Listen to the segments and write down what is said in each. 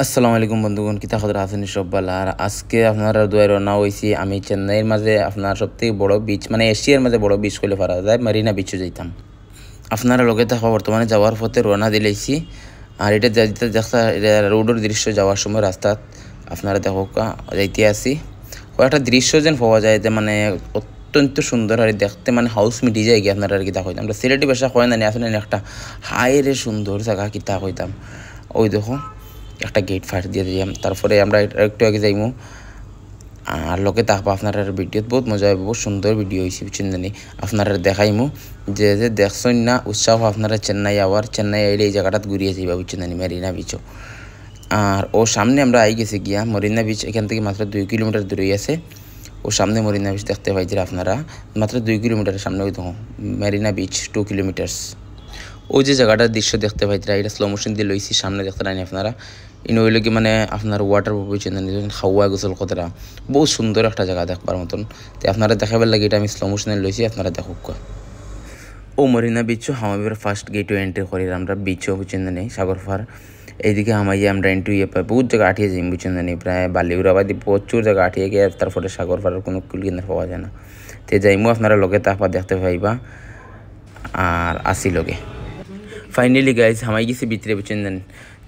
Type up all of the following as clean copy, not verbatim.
আসসালামু আলাইকুম বন্ধুগণ, কিতা খবর আছেন সব্বাল? আর আজকে আপনারা দুয়ার রওনা হইছি। আমি চেন্নাইয়ের মাঝে আপনার সবথেকে বড় বিচ মানে এশিয়ার মাঝে বড় বিচ কইলে পারা যায়, মারিনা বিচে যাইতাম। আপনারা লগে থাকা বর্তমানে যাওয়ার পথে রওনা দিলেইছি। আর এটা দেখা রোডের দৃশ্য যাওয়ার সময় রাস্তাত আপনারা দেখো যাইতে আসি একটা দৃশ্য যেন পাওয়া যায় যে মানে অত্যন্ত সুন্দর আর দেখতে মানে হাউস মিটি যায় কি আপনারা আর কিতা কইতাম। আমরা সিলেটি ভাষা কয় না আসলে একটা হাইরে সুন্দর জায়গা কিতা কইতাম। ওই দেখো একটা গেট ফাট দিয়ে দিলাম, তারপরে আমরা একটু আগে যাইমু আর লোকে তাকবো। আপনারা ভিডিওত বহুত মজা হবে, বহুত সুন্দর ভিডিও হয়েছে বুঝছেন জানি। আপনারা দেখাইমু যে যে দেখছেন না উৎসাহ আপনারা চেন্নাই আবার চেন্নাই আইলে এই জায়গাটাত ঘুরিয়ে যাইবা বুঝছেন জানি, মেরিনা বিচও। আর ও সামনে আমরা আই গেছি গিয়া মরিনা বিচ, এখান থেকে মাত্র 2 কিলোমিটার দূরেই আছে। ও সামনে মরিনা বিচ দেখতে পাই যে আপনারা মাত্র 2 কিলোমিটারের সামনে ওই দেখো মেরিনা বিচ 2 কিলোমিটার্স। ওই যে জায়গাটার দৃশ্য দেখতে পাইতরা এটা স্লো মোশন দিয়ে লইছি, সামনে দেখতে পাইনি আপনারা। ইন হইলে কি মানে আপনার ওয়াটার বুঝছেন খাওয়া গোসল কতটা বহুত সুন্দর একটা জায়গা দেখবার মতন। তো আপনারা দেখাবার লাগে এটা আমি স্লো মোশনে লইছি, আপনারা দেখুক। ও মরিনা বিচও হামাইবার ফার্স্ট গেটও এন্ট্রি করি আমরা বিচও বুঝছেন নেই সাগর ফার। এইদিকে আমাইয়ে আমরা এন্ট্রি পাই বহুত জায়গা আঠিয়ে যাই বুঝছেন নেই, প্রায় বালিউরাবাদি প্রচুর জায়গা আঠিয়ে গিয়ে তারপরে সাগর ফারের কোনো কুল কিনার পাওয়া যায় না। তো যাইমু আপনারা লগে তারপর দেখতে পাইবা আর আসি লগে। ফাইনালি গাইজ হামাই গেছি ভিতরে বুঝছেন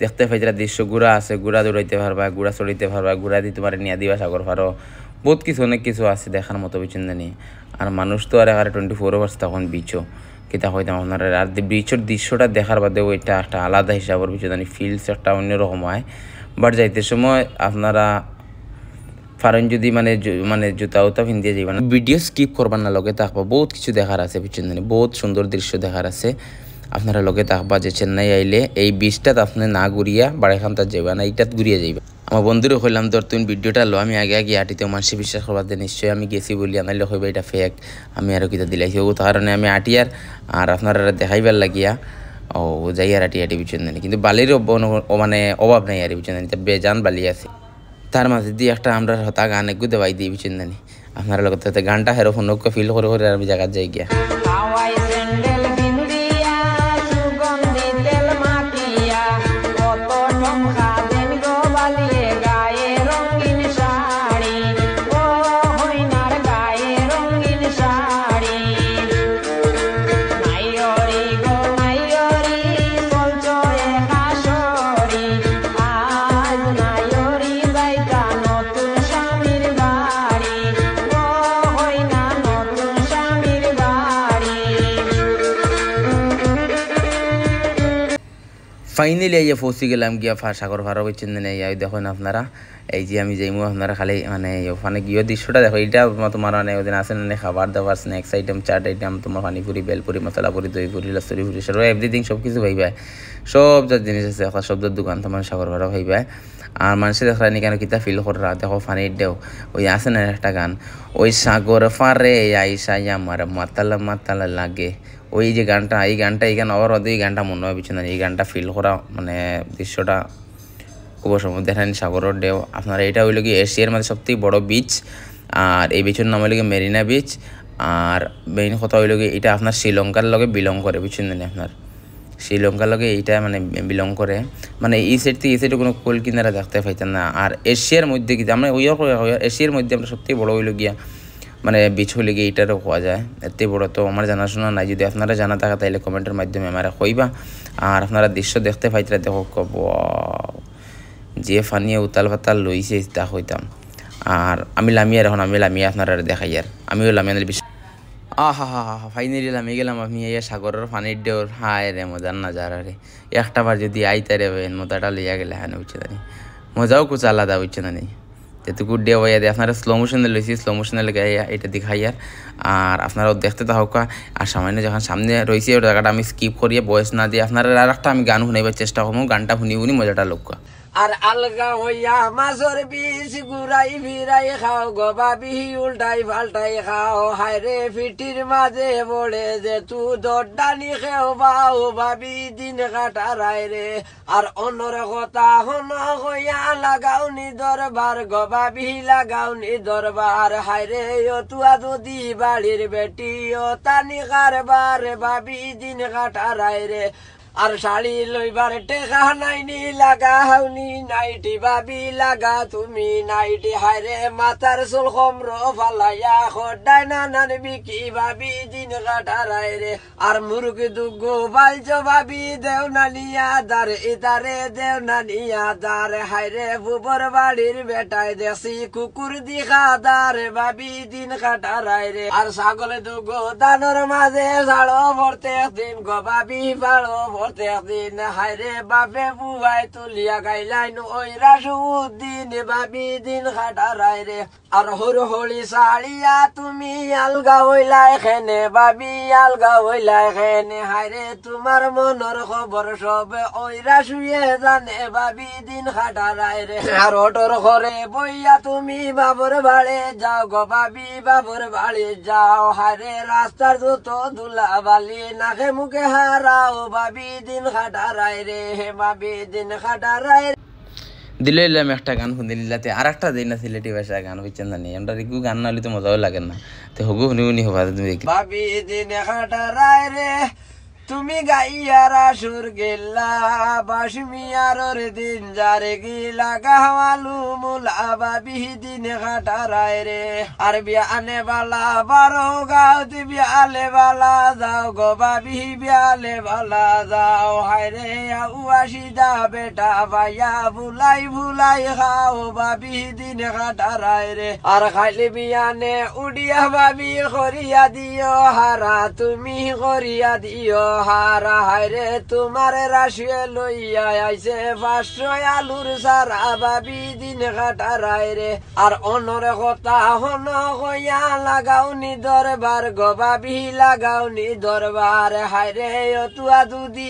দেখতে পাই যারা দৃশ্য গুড়া আছে, গুড়া দৌড়াইতে পারবা, গুড়া চড়াইতে পারবা, গুড়া দিয়ে তোমার নিয়ে দিবা সাগর ফারো, বহুত কিছু অনেক কিছু আছে দেখার মতো বুঝছেন জানি। আর মানুষ তো আর 24 আওয়ার্স তখন বিচও কিতা হইতাম আপনারা। আর বিচের দৃশ্যটা দেখার বাদেও এটা একটা আলাদা হিসাবের বুঝছেন জানি, ফিলস একটা অন্যরকম হয়। বাট যাইতে সময় আপনারা ফারেন যদি মানে মানে জুতা উতা পিন্দিয়ে যাইবা না, ভিডিও স্কিপ করবার না, লগে থাকবা বহুত কিছু দেখার আছে বুঝছেন জানি, বহুত সুন্দর দৃশ্য দেখার আছে। আপনারা লগে থাকবা যে চেন্নাই আইলে এই বিচটাত আপনি না ঘুরিয়া বাড়াইখানটা যাইবা না, এইটাত ঘুরিয়ে যাইবা। আমার বন্ধুরে কইলাম তোর তুমি ভিডিওটা লো, আমি আগে আগে আটিতেও মানুষে বিশ্বাস করবার দিয়ে নিশ্চয়ই আমি গেছি বলি, আনাইলে কইবা এটা ফেক, আমি আরও কিতা দিলাইছি ও কারণে আমি আটিয়ার আর আপনারা দেখাইবার লাগিয়া ও যাই আর আটি বুঝছেন জানি। কিন্তু বালির মানে অভাব নাই আর বুঝছেন জানি, বেজান বালি আছে। তার মাঝে দিয়ে একটা আমরা হতা গান একটু দেওয়াই দিই বুঝছেন জানি। আপনারা লোক গানটা হেরো ফোন ফিল করে করে আমি জায়গার যাই গিয়া। ফাইনালি আইয়া পৌঁছে গেলাম গিয়া সাগর ফারো বুঝছেন না। এই দেখুন আপনারা এই যে আমি যাইমু আপনারা খালি মানে ওখানে গিয়ে দৃশ্যটা দেখো, এইটা তোমার মানে ওদিন আসেন না খাবার দাবার স্ন্যাক্স আইটেম চাট আইটেম তোমার পানিপুরি বেলপুরি মশলাপুরি দইপুরি লস্তুরি পুরি সব এভরিথিং সব কিছু ভাইবা, সব যা জিনিস আছে একটা শব্দের দোকান তোমার সাগর ফারো ভাইবা। আর মানুষের দেখলানি কেন কিতা ফিল করা দেখো ফানির দেও ওই আসে না একটা গান, ওই সাগর ফারে আইসাই আমার মাতালা মাতালা লাগে, ওই যে গানটা এই গানটা এইখানে আবার ওদের এই গানটা মনে হয় পিছনে এই গানটা ফিল করা মানে দৃশ্যটা খুব সময় দেখেন সাগরের ঢেউ। আপনারা এটা হইল কি এশিয়ার মধ্যে সবথেকে বড় বিচ, আর এই বিচের নাম হইল কি মেরিনা বিচ। আর মেইন কথা হইল কি এটা আপনার শ্রীলঙ্কার লগে বিলং করে বুঝছেন না, আপনার শ্রীলঙ্কার লগে এইটা মানে বিলং করে, মানে এই সাইড থেকে এই সাইডে কোনো কোল কিনারা দেখতে পাইতেন না। আর এশিয়ার মধ্যে কি আমরা এশিয়ার মধ্যে আমরা সবথেকে বড় হইল গিয়া মানে বিচ হলে গিয়ে এইটারও হওয়া যায়, এতে বড় তো আমার জানাশোনা নাই। যদি আপনারা জানা থাকা তাইলে কমেন্টের মাধ্যমে আমরা কইবা। আর আপনারা দৃশ্য দেখতে পাইতরা দেখো কব যে ফানিয়ে উতাল পাতাল লইছে তা হইতাম। আর আমি লামিয়ার এখন আমি লামিয়ে আপনারা দেখাই, আর আমিও লামিয়ানের বিষয় হা হা হা ফাইনালি লামিয়ে গেলাম আমি এই সাগরের পানির ঢেউর হায় রে মজার নাজারা রে। একটা বার যদি আইতে রে মজাটা লইয়া গেলে হ্যাঁ বুঝছে জানি, মজাও কুছ আলাদা বুঝছে জানি। যেটুকু ডেও হইয়া দিয়ে আপনারা স্লো মোশনে লইছি, স্লো মোশনে লেগে এটা দেখাই। আর আপনারাও দেখতে থাকা। আর সামান্য যখন সামনে রয়েছে ওই জায়গাটা আমি স্কিপ করিয়ে বয়স না দিয়ে আপনারা আর একটা আমি গান শুনাইবার চেষ্টা করবো, গানটা শুনি শুনি মজাটা লক্ষ্য। আর আলগা হইয়া মাছর বিষ ঘুরাই ফিরাই খাও গো বাবি উল্টাই পাল্টাই খাও, হায়রে ফিটির মাঝে বলে যে তু দড্ডানি খেও বাও ভাবি দিন কাটারাই রে। আর অন্যর কথা হন হইয়া লাগাওনি দরবার গো বাবি লাগাওনি দরবার, হায়রে ও তুয়া যদি বাড়ির বেটি ও তানি কারবার ভাবি দিন কাটারাই রে। আর শাড়ি লইবার টেকা নাইনি লাগা হাউনি নাইটি ভাবি লাগা তুমি নাইটি হায়রে মাথার চুল কমর ফালাইয়া খড্ডাই নানান বিকি ভাবি দিন কাটারাই রে আর মুরগি দুগো বালছ ভাবি দেও নানিয়া দার ইতারে দেও নানিয়া দার হায়রে বুবর বাড়ির বেটায় দেখছি কুকুর দিখা দার ভাবি দিন কাটারাই রে আর ছাগলে দুগো দানোর মাঝে ঝাড়ো ভরতে দিন গো ভাবি ভাড়ো ভরতে দিন হায়রে বাপে বুয়াই তুলিয়া গাইলাইন ওই রাসুদ্দিন ভাবি দিন কাটারাই রে আর হর হলি শাড়িয়া তুমি আলগা হইলাই খেনে ভাবি আলগা হইলাই খেনে হায়রে তোমার মনের খবর সব ওই রাসুয়ে জানে ভাবি দিন কাটারাই রে আর অটোর ঘরে বইয়া তুমি বাবর বাড়ে যাও গো ভাবি বাবর বাড়ি যাও হায়রে রাস্তার যত ধুলা বালি নাকে মুখে হারাও ভাবি দিন কাটারাই রে ভাবি দিন কাটারাই দিলে এলাম একটা গান শুনিলাতে আর একটা দিন না সিলেটি ভাষা গান হইছেন জানি আমরা রিকু গান না হলে তো মজাও লাগে না তো হগু শুনি শুনি হবা তুমি ভাবি দিন কাটারাই রে তুমি গাইয়ারা সুর গেলা বাসমিয়ার দিন যারে গিলা গাওয়ালু মুলা ভাবি দিন কাটারাই রে আর বিয়ানে বালা বারো গাও বিয়ালে বালা যাও গো ভাবি বিয়ালে বালা যাও হায়রে উয়াশিদা বেটা ভাইয়া ভুলাই ভুলাই খাও ভাবি দিন কাটারাই রে আর খাইলে বিয়ানে উড়িয়া ভাবি করিয়া দিও হারা তুমি করিয়া দিও হারা হায়রে তোমার রাশিয়ে লইয়া আইছে 500 আলুর সারা ভাবি দিন কাটারাই রে আর অনরে কথা হন কইয়া লাগাওনি দরবার গো ভাবি লাগাওনি দরবার হায়রে তুয়া দুদি